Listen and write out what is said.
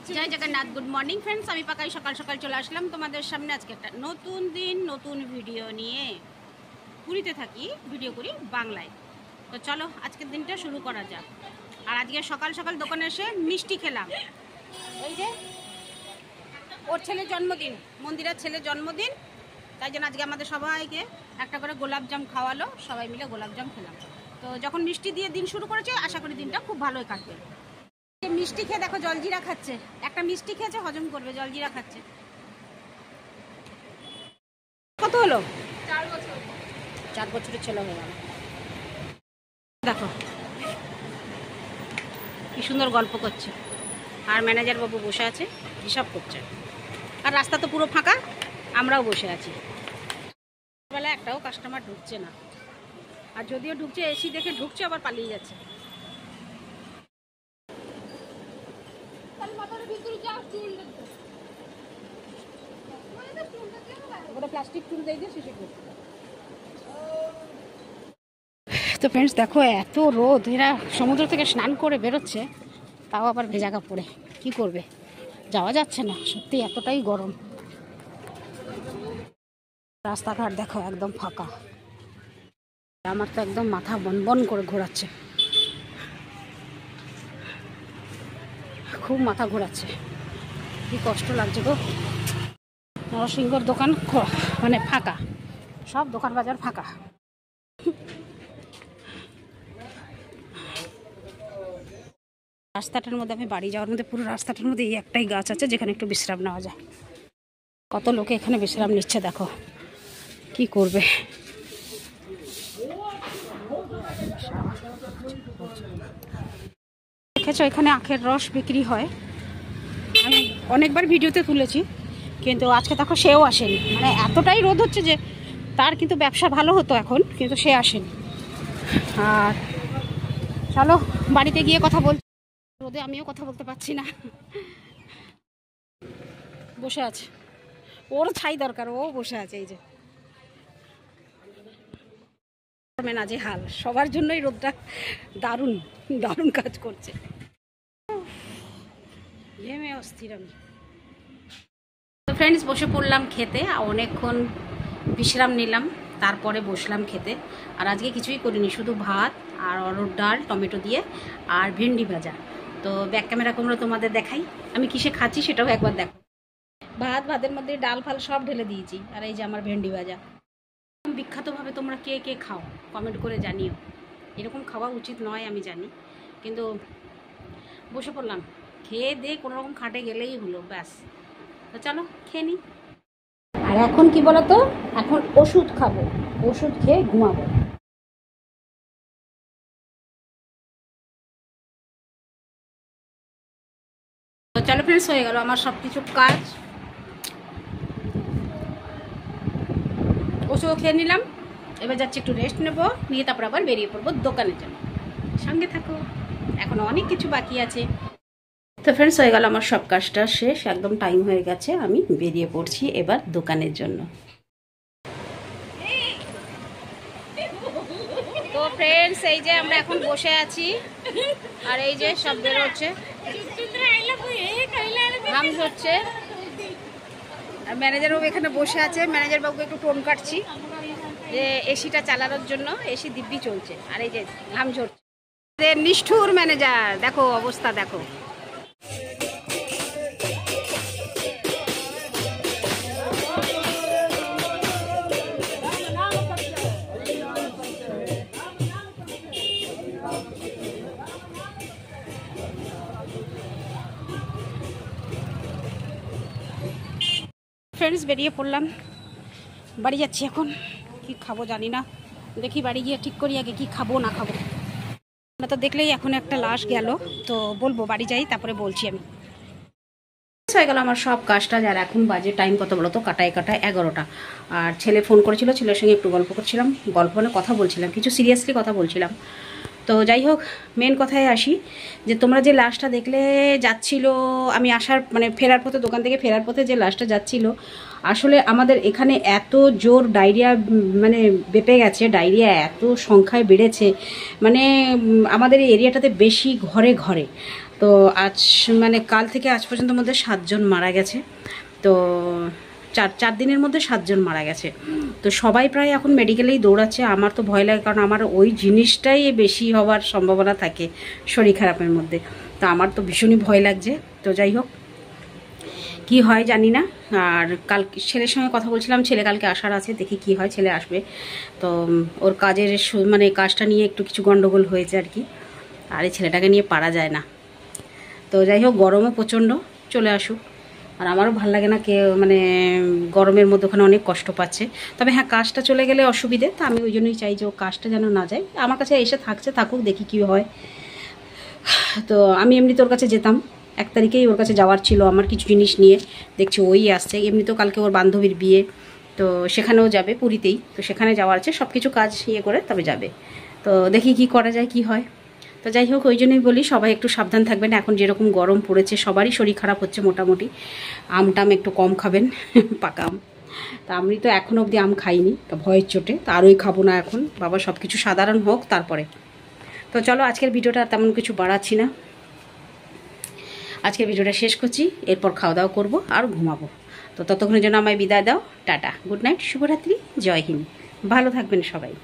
जय Jagannath. Good morning friends, আমি পাকাই সকাল সকাল চলে আসলাম তোমাদের সামনে। আজকে একটা নতুন দিন নতুন ভিডিও নিয়ে পুরীতে থাকি, ভিডিও করি বাংলায়। তো চলো আজকের দিনটা শুরু করা যাক। আর আজকে সকাল সকাল দোকানে এসে মিষ্টি খেলাম। এই যে ওর ছেলের জন্মদিন, মন্দিরের ছেলের জন্মদিন, তাই জন্য আজকে আমাদের সবাইকে একটা করে গোলাপজাম খাওয়ালো, সবাই মিলে গোলাপজাম খেলাম। তো যখন মিষ্টি দিয়ে দিন শুরু করেছে, আশা করি দিনটা খুব ভালোই কাটবে। মিষ্টি খেয়ে দেখো জলজিরা খাচ্ছে, একটা মিষ্টি খেয়েছে হজম করবে, জলজিরা খাচ্ছে। কত হলো? 4 বছর। 4 বছরের ছেলে হয়ে গেল। দেখো কি সুন্দর গল্প করছে, আর ম্যানেজার বাবু বসে আছে হিসাব করছে। আর রাস্তা তো পুরো ফাঁকা, আমরাও বসে আছি। বেলা একটাও কাস্টমার ঢুকছে না, আর যদিও ঢুকছে এসি দেখে ঢুকছে, আবার পালিয়ে যাচ্ছে। তো ফ্রেন্ডস দেখো এত রোদ, এরা সমুদ্র থেকে স্নান করে বেরোচ্ছে, তাও আবার ভেজা কাপড়ে। কি করবে, যাওয়া যাচ্ছে না, সত্যি এতটাই গরম। রাস্তাঘাট দেখো একদম ফাঁকা। আমার তো একদম মাথা বন বন করে ঘোরাচ্ছে, খুব মাথা ঘোরাচ্ছে, কি কষ্ট লাগছে গো। নরসিংহর দোকান মানে ফাঁকা, সব দোকান বাজার ফাঁকা। রাস্তাটার মধ্যে, আমি বাড়ি যাওয়ার মধ্যে পুরো রাস্তাটার মধ্যে এই একটাই গাছ আছে যেখানে একটু বিশ্রাম নেওয়া যায়। কত লোকে এখানে বিশ্রাম নিচ্ছে দেখো, কি করবে। দেখেছো এখানে আখের রস বিক্রি হয়, আমি অনেকবার ভিডিওতে তুলেছি, কিন্তু আজকে দেখো সেও আসেনি। মানে এতটাই রোদ হচ্ছে যে তার কিন্তু ব্যবসা ভালো হতো এখন, কিন্তু সে আসেনি। আর চলো বাড়িতে গিয়ে কথা বল, রোদে আমিও কথা বলতে পারছি না, বসে আছে। ওর ছাই দরকার, ও বসে আছে। এই যে নাজে হাল, সবার জন্যই রোদটা দারুণ দারুণ কাজ করছে। ঘেমে অস্থির আমি। তো ফ্রেন্ডস বসে পড়লাম খেতে, অনেকক্ষণ বিশ্রাম নিলাম, তারপরে বসলাম খেতে। আর আজকে কিছুই করিনি, শুধু ভাত আর অরহর ডাল টমেটো দিয়ে আর ভেন্ডি ভাজা। তো ব্যাক ক্যামেরা তোমরা তোমাদের দেখাই আমি কিসে খাচ্ছি, সেটাও একবার দেখো। ভাতের মধ্যে ডাল ফাল সব ঢেলে দিয়েছি, আর এই যে আমার ভেন্ডি ভাজা। বিখ্যাতভাবে তোমরা কে কে খাও কমেন্ট করে জানিও। এরকম খাওয়া উচিত নয় আমি জানি, কিন্তু বসে পড়লাম, খেয়ে দিয়ে কোনোরকম খাটে গেলেই হলো, ব্যাস। তো চলো খেয়ে নিই। আর এখন কি বলতো, এখন ওষুধ খাবো, ওষুধ খেয়ে ঘুমাবো। তো চলো ফ্রেন্ডস, হয়ে গেল আমার সব কিছু কাজ। ওষুধ খেয়ে নিলাম, এবার যাচ্ছি একটু রেস্ট নেবো, নিয়ে তারপর আবার বেরিয়ে পড়বো দোকানের জন্য। সঙ্গে থাকো, এখনো অনেক কিছু বাকি আছে। তো ফ্রেন্ডস হয়ে গেল আমার সব কাজটা শেষ, একদম টাইম হয়ে গেছে, আমি বেরিয়ে পড়ছি এবার দোকানের জন্য। তো ফ্রেন্ডস এই যে আমরা এখন বসে আছি, আর এই যে সব বেরোচ্ছে, ঘাম ঝরছে। আর ম্যানেজার বাবু এখানে বসে আছে, ম্যানেজার বাবুকে একটু টোন কাটছি যে এসিটা চালানোর জন্য, এসি দিব্যি চলছে। আর এই যে ঘাম ঝরছে, নিষ্ঠুর ম্যানেজার, দেখো অবস্থা দেখো। ফ্রেন্ডস বেরিয়ে পড়লাম, বাড়ি যাচ্ছি এখন। কি খাবো জানি না, দেখি বাড়ি গিয়ে ঠিক করি আগে কি খাবো না খাবো। না তো দেখলেই এখন একটা লাশ গেল, তো বলবো বাড়ি যাই তারপরে বলছি আমি। হয়ে গেল আমার সব কাজটা। আর এখন বাজে টাইম কত বলো তো, কাটায় 11টা। আর ছেলে ফোন করেছিল, ছেলের সঙ্গে একটু গল্প করছিলাম, মানে কথা বলছিলাম, কিছু সিরিয়াসলি কথা বলছিলাম। তো যাই হোক, মেন কথায় আসি, যে তোমরা যে লাশটা দেখলে যাচ্ছিল, আমি আসার মানে ফেরার পথে, দোকান থেকে ফেরার পথে যে লাশটা যাচ্ছিল, আসলে আমাদের এখানে এত জোর ডায়রিয়া মানে বেপে গেছে, ডায়রিয়া এত সংখ্যায় বেড়েছে, মানে আমাদের এই এরিয়াটাতে বেশি ঘরে ঘরে। তো আজ মানে কাল থেকে আজ পর্যন্ত মধ্যে 7 জন মারা গেছে। তো চার দিনের মধ্যে 7 জন মারা গেছে। তো সবাই প্রায় এখন মেডিকেলেই দৌড়াচ্ছে। আমার তো ভয় লাগে, কারণ আমার ওই জিনিসটাই বেশি হওয়ার সম্ভাবনা থাকে শরীর খারাপের মধ্যে। তো আমার তো ভীষণই ভয় লাগছে। তো যাই হোক, কি হয় জানি না। আর কাল ছেলের সঙ্গে কথা বলছিলাম, ছেলে কালকে আসার আছে, দেখি কি হয়, ছেলে আসবে। তো ওর কাজের মানে কাজটা নিয়ে একটু কিছু গন্ডগোল হয়েছে আর কি। আর এই ছেলেটাকে নিয়ে পারা যায় না। তো যাই হোক, গরমও প্রচণ্ড, চলে আসুক। আর আমারও ভাল লাগে না কে মানে গরমের মধ্যে ওখানে অনেক কষ্ট পাচ্ছে। তবে হ্যাঁ, কাজটা চলে গেলে অসুবিধে, তো আমি ওই জন্যই চাই যে ও কাজটা যেন না যায়, আমার কাছে এসে থাকুক, দেখি কী হয়। তো আমি এমনি তোর কাছে যেতাম, 1 তারিখেই ওর কাছে যাওয়ার ছিল আমার কিছু জিনিস নিয়ে। দেখছি ওই আসছে। এমনি তো কালকে ওর বান্ধবীর বিয়ে, তো সেখানেও যাবে, পুরীতেই। তো সেখানে যাওয়ার আছে, সব কিছু কাজ করে তবে যাবে। তো দেখি কি করা যায়, কি হয়। তো যাই হোক, ওই জন্যই বলি সবাই একটু সাবধান থাকবেন। এখন যেরকম গরম পড়েছে, সবারই শরীর খারাপ হচ্ছে মোটামুটি। আমটাম একটু কম খাবেন, পাকা আম। তা আমি তো এখনও অবধি আম খাইনি, তা ভয়ের চোটে, তা আরোই খাবো না এখন। বাবা সব কিছু সাধারণ হোক তারপরে। তো চলো, আজকের ভিডিওটা তেমন কিছু বাড়াচ্ছি না, আজকের ভিডিওটা শেষ করছি। এরপর খাওয়া দাওয়া করবো আর ঘুমাবো। তো ততক্ষণের জন্য আমায় বিদায় দাও। টাটা, গুড নাইট, শুভরাত্রি, জয় হিন্দ। ভালো থাকবেন সবাই।